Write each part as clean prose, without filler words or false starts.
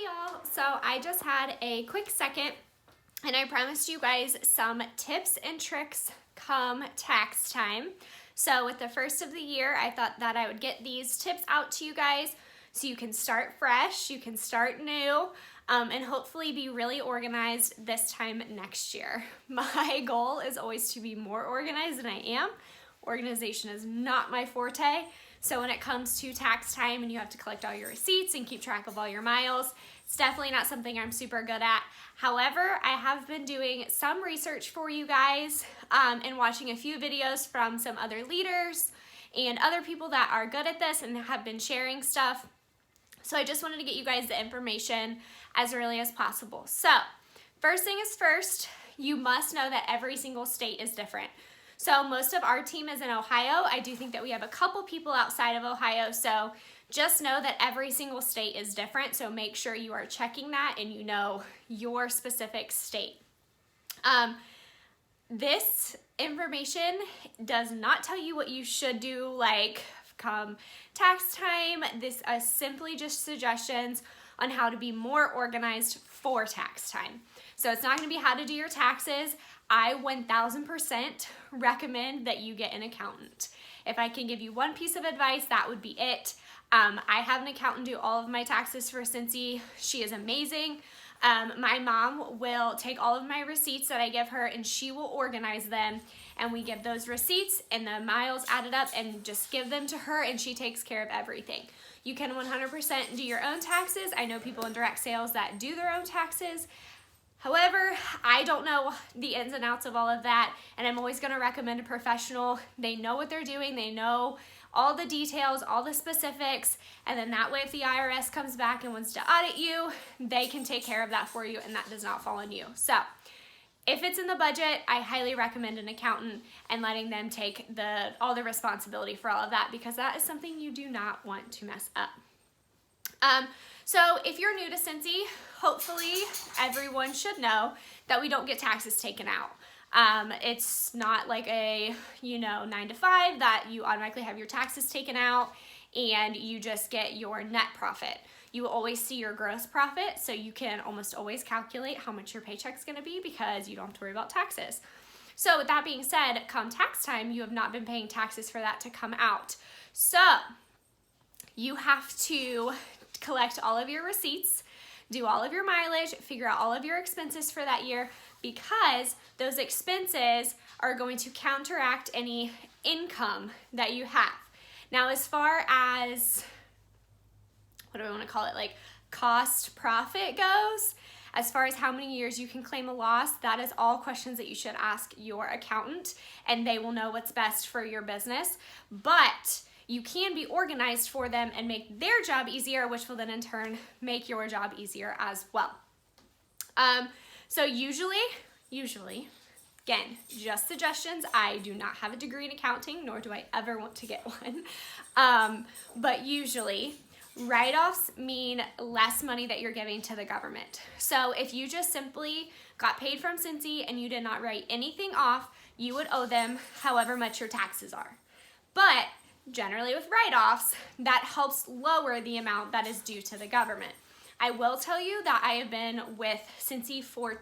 y'all. So I just had a quick second and I promised you guys some tips and tricks come tax time. So with the first of the year, I thought that I would get these tips out to you guys so you can start fresh, you can start new, and hopefully be really organized this time next year. My goal is always to be more organized than I am. Organization is not my forte. So when it comes to tax time and you have to collect all your receipts and keep track of all your miles, it's definitely not something I'm super good at. However, I have been doing some research for you guys and watching a few videos from some other leaders and other people that are good at this and have been sharing stuff. So I just wanted to get you guys the information as early as possible. So first thing is first, you must know that every single state is different. So most of our team is in Ohio. I do think that we have a couple people outside of Ohio, so just know that every single state is different, so make sure you are checking that and you know your specific state. This information does not tell you what you should do like come tax time. This is simply just suggestions on how to be more organized for tax time. So it's not going to be how to do your taxes. I 1000% recommend that you get an accountant. If I can give you one piece of advice, that would be it. I have an accountant do all of my taxes for Cincy. She is amazing. My mom will take all of my receipts that I give her and she will organize them, and we give those receipts and the miles added up and just give them to her, and she takes care of everything. You can 100% do your own taxes. I know people in direct sales that do their own taxes. However, I don't know the ins and outs of all of that, and I'm always going to recommend a professional. They know what they're doing. They know all the details, all the specifics, and then that way if the IRS comes back and wants to audit you, they can take care of that for you, and that does not fall on you. So if it's in the budget, I highly recommend an accountant and letting them take all the responsibility for all of that, because that is something you do not want to mess up. So if you're new to Cincy, hopefully everyone should know that we don't get taxes taken out. It's not like a 9 to 5 that you automatically have your taxes taken out and you just get your net profit. You will always see your gross profit, so you can almost always calculate how much your paycheck's going to be because you don't have to worry about taxes. So with that being said, come tax time, you have not been paying taxes for that to come out. So you have to collect all of your receipts, do all of your mileage, figure out all of your expenses for that year, because those expenses are going to counteract any income that you have. Now, as far as, what do I want to call it, like cost profit goes, as far as how many years you can claim a loss, that is all questions that you should ask your accountant, and they will know what's best for your business. But you can be organized for them and make their job easier, which will then in turn make your job easier as well. So usually, again, just suggestions. I do not have a degree in accounting, nor do I ever want to get one. But usually, write-offs mean less money that you're giving to the government. So if you just simply got paid from Cincy and you did not write anything off, you would owe them however much your taxes are. But generally with write-offs, that helps lower the amount that is due to the government. I will tell you that I have been with Cincy for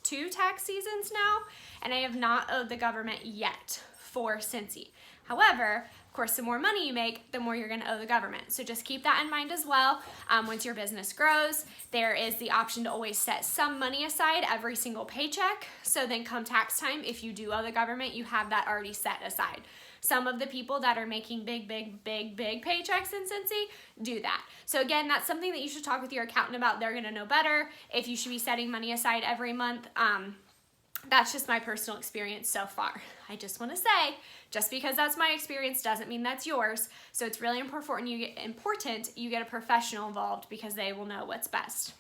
2 tax seasons now, and I have not owed the government yet for Cincy. However, of course, the more money you make, the more you're going to owe the government. So just keep that in mind as well. Once your business grows, there is the option to always set some money aside every single paycheck. So then come tax time, if you do owe the government, you have that already set aside. Some of the people that are making big paychecks in Cincy do that. So again, that's something that you should talk with your accountant about. They're going to know better if you should be setting money aside every month. That's just my personal experience so far. I just want to say, just because that's my experience doesn't mean that's yours. So it's really important you get a professional involved, because they will know what's best.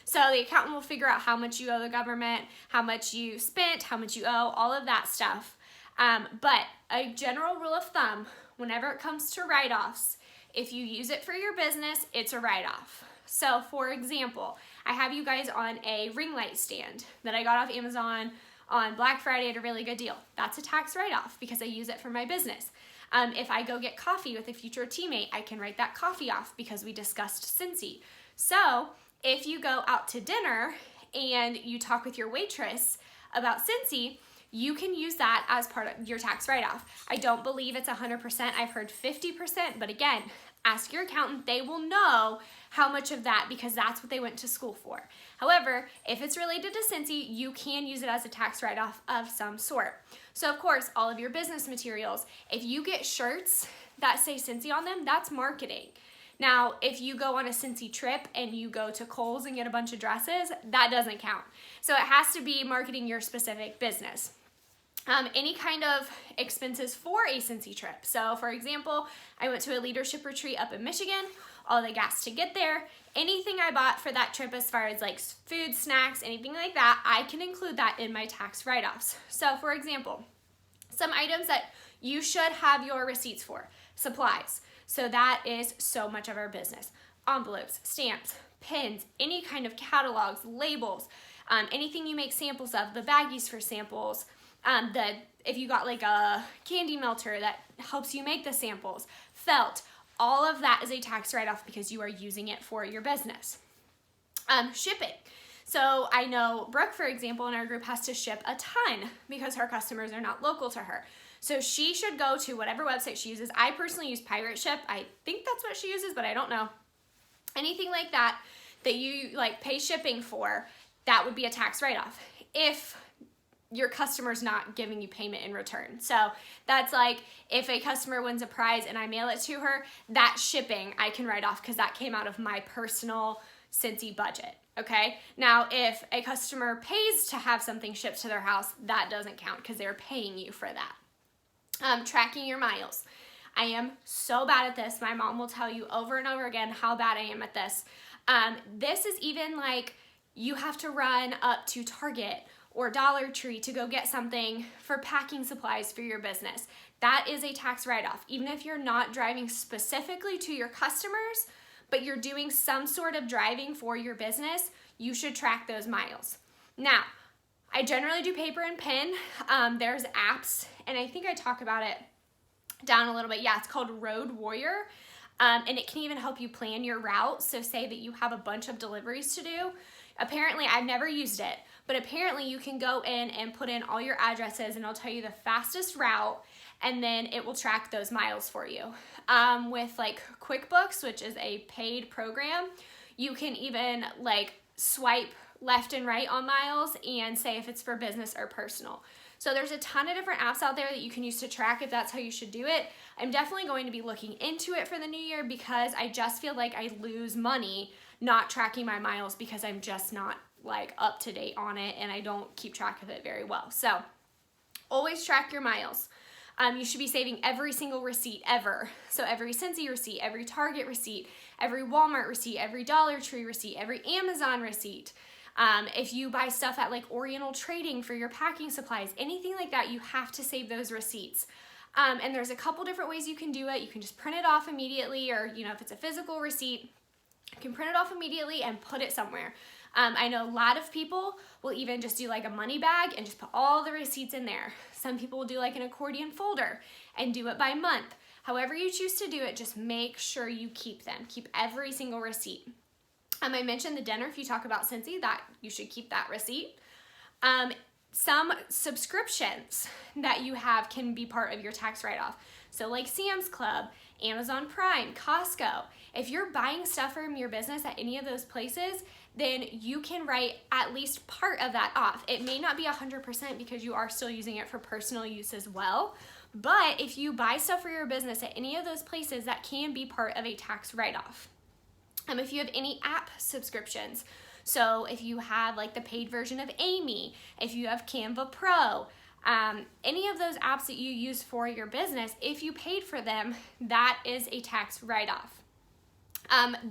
So the accountant will figure out how much you owe the government, how much you spent, how much you owe, all of that stuff. But a general rule of thumb, whenever it comes to write-offs, if you use it for your business, it's a write-off. So for example, I have you guys on a ring light stand that I got off Amazon on Black Friday at a really good deal. That's a tax write-off because I use it for my business. If I go get coffee with a future teammate, I can write that coffee off because we discussed Scentsy. So if you go out to dinner and you talk with your waitress about Scentsy, you can use that as part of your tax write-off. I don't believe it's 100%. I've heard 50%, but again, ask your accountant. They will know how much of that because that's what they went to school for. However, if it's related to Scentsy, you can use it as a tax write-off of some sort. So of course, all of your business materials, if you get shirts that say Scentsy on them, that's marketing. Now, if you go on a Scentsy trip and you go to Kohl's and get a bunch of dresses, that doesn't count. So it has to be marketing your specific business. Any kind of expenses for a Scentsy trip. So for example, I went to a leadership retreat up in Michigan, all the gas to get there, anything I bought for that trip as far as like food, snacks, anything like that, I can include that in my tax write-offs. So for example, some items that you should have your receipts for, supplies. So that is so much of our business. Envelopes, stamps, pins, any kind of catalogs, labels, anything you make samples of, the baggies for samples, if you got like a candy melter that helps you make the samples, felt, all of that is a tax write-off because you are using it for your business. Shipping. So I know Brooke, for example, in our group has to ship a ton because her customers are not local to her. So she should go to whatever website she uses. I personally use Pirate Ship. I think that's what she uses, but I don't know. Anything like that that you like pay shipping for, that would be a tax write-off if your customer's not giving you payment in return. So that's like if a customer wins a prize and I mail it to her, that shipping I can write off because that came out of my personal Scentsy budget. Okay, now if a customer pays to have something shipped to their house, that doesn't count because they're paying you for that. Tracking your miles. I am so bad at this. My mom will tell you over and over again how bad I am at this. This is even like you have to run up to Target or Dollar Tree to go get something for packing supplies for your business. That is a tax write-off. Even if you're not driving specifically to your customers, but you're doing some sort of driving for your business, you should track those miles. Now, I generally do paper and pen. There's apps, and I think I talk about it down a little bit. Yeah, it's called Road Warrior, and it can even help you plan your route. So say that you have a bunch of deliveries to do. Apparently, I've never used it, but apparently you can go in and put in all your addresses and it'll tell you the fastest route and then it will track those miles for you. With like QuickBooks, which is a paid program, you can even like swipe left and right on miles and say if it's for business or personal. So there's a ton of different apps out there that you can use to track if that's how you should do it. I'm definitely going to be looking into it for the new year because I just feel like I lose money not tracking my miles because I'm just not like up to date on it and I don't keep track of it very well. So always track your miles. You should be saving every single receipt ever. So every Scentsy receipt, every Target receipt, every Walmart receipt, every Dollar Tree receipt, every Amazon receipt. If you buy stuff at like Oriental Trading for your packing supplies, anything like that, you have to save those receipts. And there's a couple different ways you can do it. You can just print it off immediately, or if it's a physical receipt, you can print it off immediately and put it somewhere. I know a lot of people will even just do like a money bag and just put all the receipts in there. Some people will do like an accordion folder and do it by month. However you choose to do it, just make sure you keep them. Keep every single receipt. I mentioned the dinner. If you talk about Scentsy, that you should keep that receipt. Some subscriptions that you have can be part of your tax write-off. So like Sam's Club, Amazon Prime, Costco. If you're buying stuff from your business at any of those places, then you can write at least part of that off. It may not be 100% because you are still using it for personal use as well. But if you buy stuff for your business at any of those places, that can be part of a tax write-off. If you have any app subscriptions, so if you have like the paid version of Amy, if you have Canva Pro, any of those apps that you use for your business, if you paid for them, that is a tax write-off.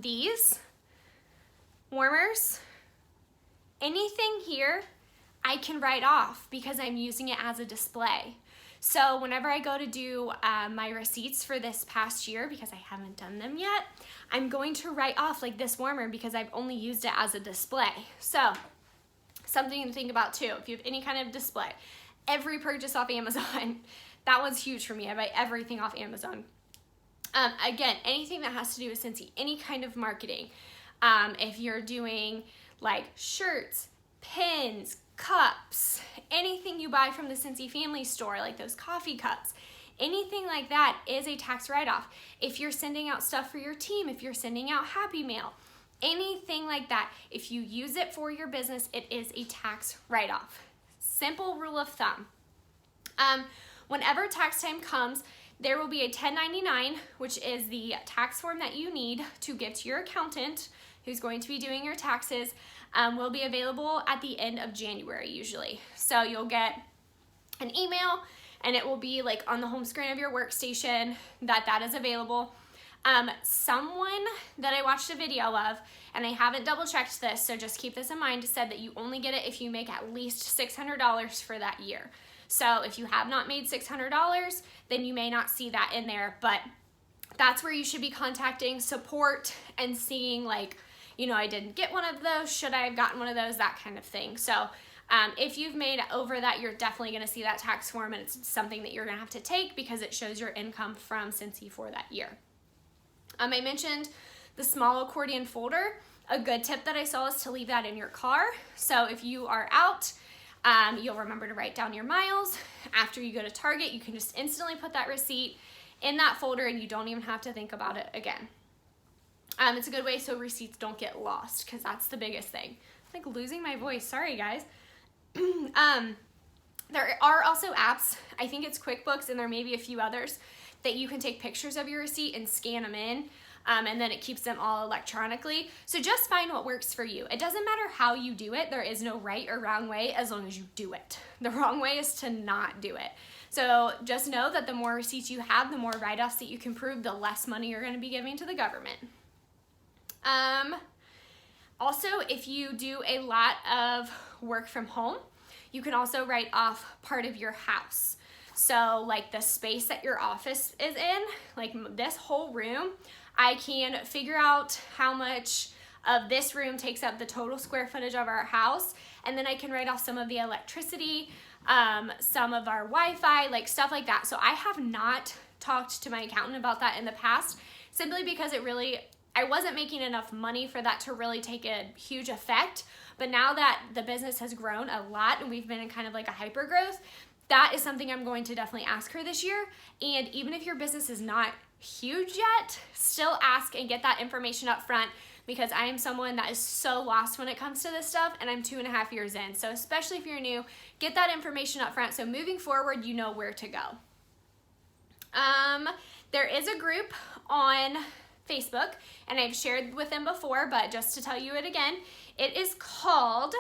These warmers, anything here, I can write off because I'm using it as a display. So whenever I go to do my receipts for this past year, because I haven't done them yet, I'm going to write off like this warmer because I've only used it as a display. So something to think about too, if you have any kind of display. Every purchase off Amazon, That one's huge for me. I buy everything off Amazon. Again, anything that has to do with Scentsy, any kind of marketing. If you're doing like shirts, pins, cups, anything you buy from the Scentsy family store, like those coffee cups, anything like that is a tax write-off. If you're sending out stuff for your team, if you're sending out Happy Mail, anything like that, if you use it for your business, it is a tax write-off. Simple rule of thumb. Whenever tax time comes, there will be a 1099, which is the tax form that you need to give to your accountant who's going to be doing your taxes. Will be available at the end of January usually. So you'll get an email and it will be like on the home screen of your workstation that is available. Someone that I watched a video of, and I haven't double checked this, so just keep this in mind, said that you only get it if you make at least $600 for that year. So if you have not made $600, then you may not see that in there, but that's where you should be contacting support and seeing like, you know, I didn't get one of those, should I have gotten one of those, that kind of thing. So if you've made over that, you're definitely gonna see that tax form, and it's something that you're gonna have to take because it shows your income from Scentsy for that year. I mentioned the small accordion folder. A good tip that I saw is to leave that in your car. So if you are out, you'll remember to write down your miles. After you go to Target, you can just instantly put that receipt in that folder and you don't even have to think about it again. It's a good way so receipts don't get lost, because that's the biggest thing. I'm like losing my voice, sorry guys. There are also apps, I think it's QuickBooks and there may be a few others, that you can take pictures of your receipt and scan them in. And then it keeps them all electronically. So just find what works for you. It doesn't matter how you do it. There is no right or wrong way as long as you do it. The wrong way is to not do it. So just know that the more receipts you have, the more write-offs that you can prove, the less money you're gonna be giving to the government. Also, if you do a lot of work from home, you can also write off part of your house. So like the space that your office is in, like this whole room, I can figure out how much of this room takes up the total square footage of our house, and then I can write off some of the electricity, some of our Wi-Fi, like stuff like that. So I have not talked to my accountant about that in the past, simply because I wasn't making enough money for that to really take a huge effect. But now that the business has grown a lot and we've been in kind of like a hyper growth, that is something I'm going to definitely ask her this year. And even if your business is not huge yet, still ask and get that information up front, because I am someone that is so lost when it comes to this stuff, and I'm 2.5 years in. So especially if you're new, get that information up front so moving forward, you know where to go. There is a group on Facebook, and I've shared with them before, but just to tell you it again, it is called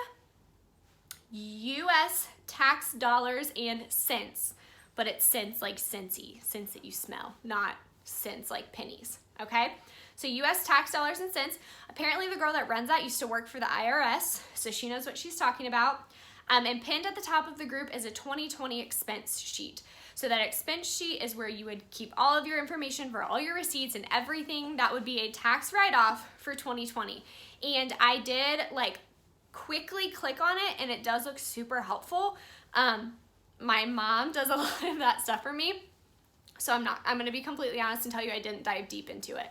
US Tax Dollars and Cents, but it's cents like Scentsy, cents that you smell, not cents like pennies, okay? So US Tax Dollars and Cents. Apparently the girl that runs that used to work for the IRS, so she knows what she's talking about. And pinned at the top of the group is a 2020 expense sheet. So that expense sheet is where you would keep all of your information for all your receipts and everything that would be a tax write-off for 2020. And I did like quickly click on it, and it does look super helpful. My mom does a lot of that stuff for me. So I'm gonna be completely honest and tell you I didn't dive deep into it.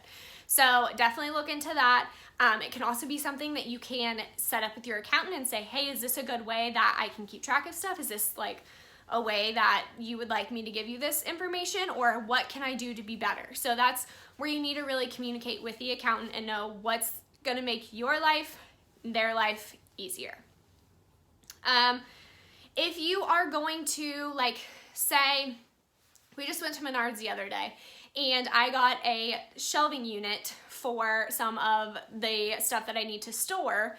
So definitely look into that. It can also be something that you can set up with your accountant and say, hey, is this a good way that I can keep track of stuff? Is this like a way that you would like me to give you this information, or what can I do to be better? So that's where you need to really communicate with the accountant and know what's gonna make your life, their life easier. If you are going to, like, say, we just went to Menards the other day and I got a shelving unit for some of the stuff that I need to store,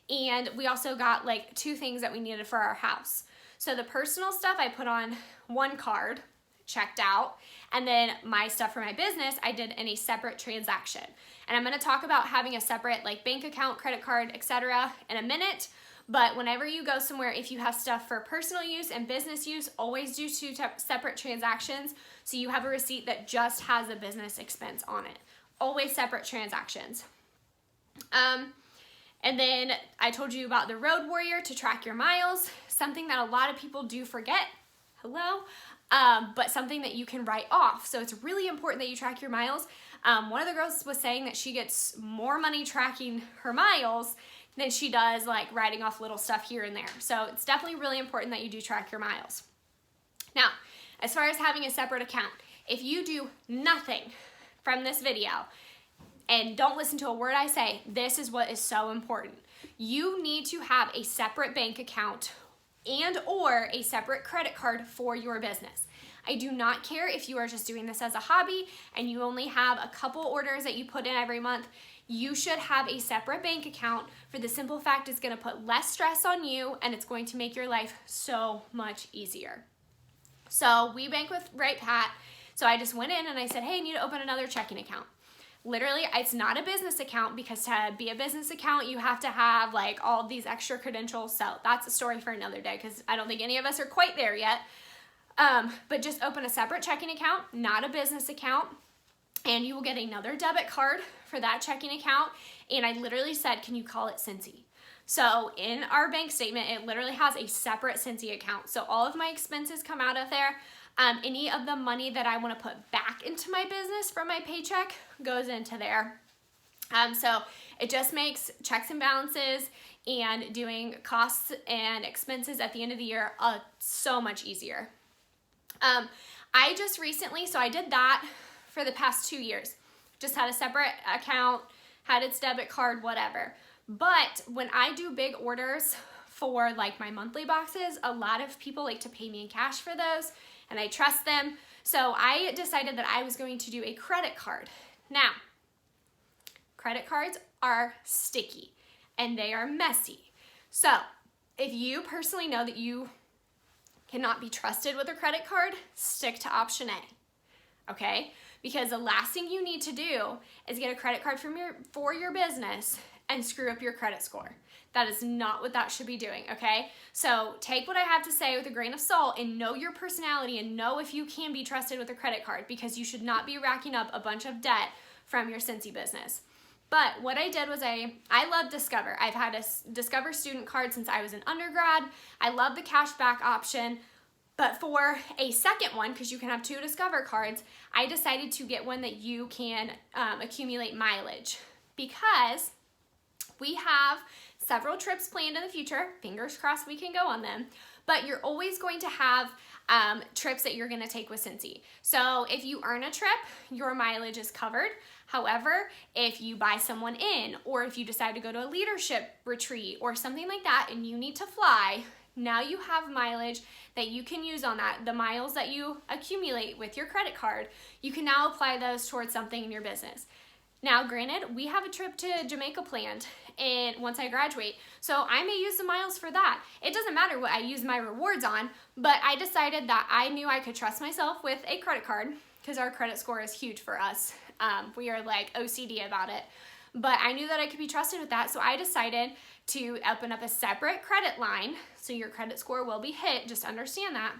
and we also got like 2 things that we needed for our house. So the personal stuff I put on one card, checked out, and then my stuff for my business I did in a separate transaction. And I'm gonna talk about having a separate like bank account, credit card, etc. in a minute. But whenever you go somewhere, if you have stuff for personal use and business use, always do 2 separate transactions so you have a receipt that just has a business expense on it. Always separate transactions. And then I told you about the Road Warrior to track your miles, something that a lot of people do forget. Hello? but something that you can write off. So it's really important that you track your miles. One of the girls was saying that she gets more money tracking her miles than she does like writing off little stuff here and there. So it's definitely really important that you do track your miles. Now, as far as having a separate account, if you do nothing from this video and don't listen to a word I say, this is what is so important. You need to have a separate bank account and or a separate credit card for your business. I do not care if you are just doing this as a hobby and you only have a couple orders that you put in every month. You should have a separate bank account for the simple fact it's gonna put less stress on you and it's going to make your life so much easier. So we bank with WritePat. So I just went in and I said, hey, I need to open another checking account. Literally, it's not a business account because to be a business account, you have to have like all these extra credentials. So that's a story for another day because I don't think any of us are quite there yet. But just open a separate checking account, not a business account, and you will get another debit card for that checking account. And I literally said, can you call it Cincy? So in our bank statement, it literally has a separate Cincy account. So all of my expenses come out of there. Any of the money that I want to put back into my business from my paycheck goes into there. So it just makes checks and balances and doing costs and expenses at the end of the year so much easier. I just recently, so I did that for the past 2 years. Just had a separate account, had its debit card, whatever. But when I do big orders for like my monthly boxes, a lot of people like to pay me in cash for those and I trust them. So I decided that I was going to do a credit card. Now, credit cards are sticky and they are messy. So if you personally know that you cannot be trusted with a credit card, stick to option A, okay? Because the last thing you need to do is get a credit card for your business and screw up your credit score. That is not what that should be doing, okay? So take what I have to say with a grain of salt and know your personality and know if you can be trusted with a credit card because you should not be racking up a bunch of debt from your Cincy business. But what I did was I love Discover. I've had a Discover student card since I was an undergrad. I love the cashback option. But for a second one, because you can have 2 Discover cards, I decided to get one that you can accumulate mileage because we have several trips planned in the future. Fingers crossed we can go on them. But you're always going to have trips that you're going to take with Cincy. So if you earn a trip, your mileage is covered. However, if you buy someone in or if you decide to go to a leadership retreat or something like that and you need to fly, now you have mileage that you can use on that. The miles that you accumulate with your credit card, you can now apply those towards something in your business. Now, granted, we have a trip to Jamaica planned and once I graduate, so I may use the miles for that. It doesn't matter what I use my rewards on, but I decided that I knew I could trust myself with a credit card because our credit score is huge for us. We are like OCD about it, but I knew that I could be trusted with that, so I decided to open up a separate credit line so your credit score will be hit, just understand that.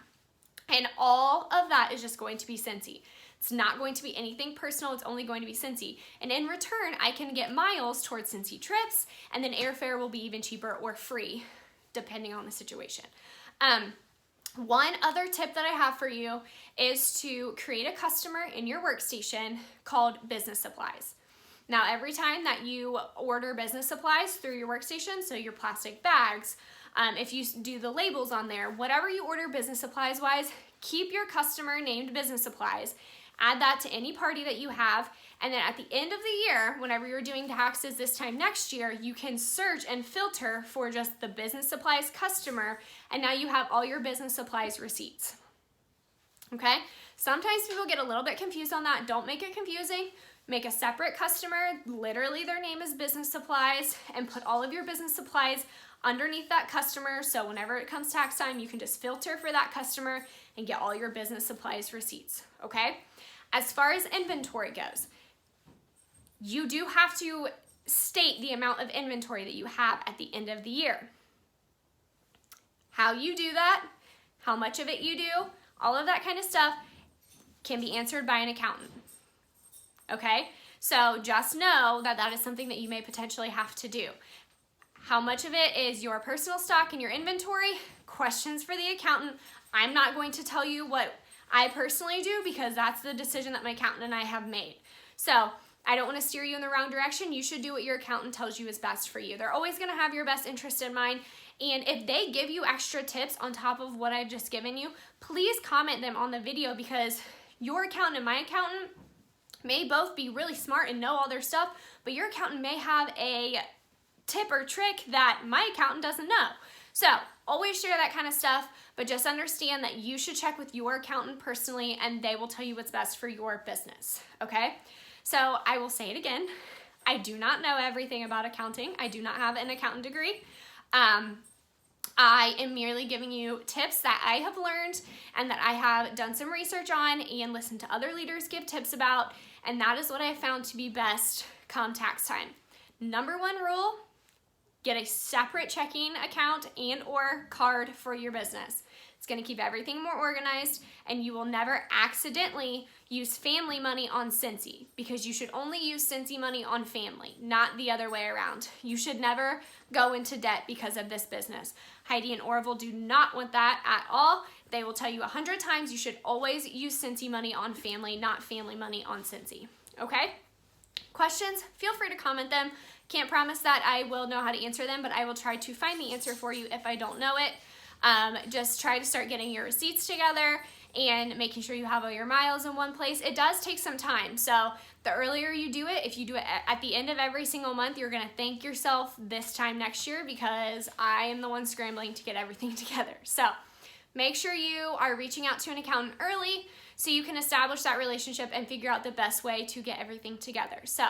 And all of that is just going to be Cincy. It's not going to be anything personal, it's only going to be Cincy. And in return, I can get miles towards Cincy trips, and then airfare will be even cheaper or free, depending on the situation. One other tip that I have for you is to create a customer in your workstation called business supplies. Now, every time that you order business supplies through your workstation, so your plastic bags, if you do the labels on there, whatever you order business supplies wise, keep your customer named business supplies. Add that to any party that you have, and then at the end of the year, whenever you're doing taxes this time next year, you can search and filter for just the business supplies customer, and now you have all your business supplies receipts. Okay? Sometimes people get a little bit confused on that. Don't make it confusing. Make a separate customer, literally their name is business supplies, and put all of your business supplies underneath that customer, so whenever it comes tax time, you can just filter for that customer and get all your business supplies receipts, okay? As far as inventory goes, you do have to state the amount of inventory that you have at the end of the year. How you do that, how much of it you do, all of that kind of stuff can be answered by an accountant, okay? So just know that that is something that you may potentially have to do. How much of it is your personal stock and your inventory? Questions for the accountant. I'm not going to tell you what I personally do because that's the decision that my accountant and I have made. So I don't want to steer you in the wrong direction. You should do what your accountant tells you is best for you. They're always going to have your best interest in mind. And if they give you extra tips on top of what I've just given you, please comment them on the video, because your accountant and my accountant may both be really smart and know all their stuff, but your accountant may have a tip or trick that my accountant doesn't know. So always share that kind of stuff, but just understand that you should check with your accountant personally, and they will tell you what's best for your business, okay? So I will say it again. I do not know everything about accounting. I do not have an accountant degree. I am merely giving you tips that I have learned and that I have done some research on and listened to other leaders give tips about, and that is what I have found to be best come tax time. Number one rule, get a separate checking account and or card for your business. It's going to keep everything more organized, and you will never accidentally use family money on Cincy, because you should only use Cincy money on family, not the other way around. You should never go into debt because of this business. Heidi and Orville do not want that at all. They will tell you 100 times you should always use Cincy money on family, not family money on Cincy. Okay? Questions? Feel free to comment them. Can't promise that I will know how to answer them, but I will try to find the answer for you if I don't know it. Just try to start getting your receipts together and making sure you have all your miles in one place. It does take some time, so the earlier you do it, if you do it at the end of every single month, you're gonna thank yourself this time next year, because I am the one scrambling to get everything together. So make sure you are reaching out to an accountant early so you can establish that relationship and figure out the best way to get everything together. So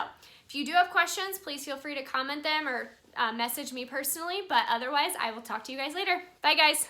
if you do have questions, please feel free to comment them or message me personally, but otherwise I will talk to you guys later. Bye guys.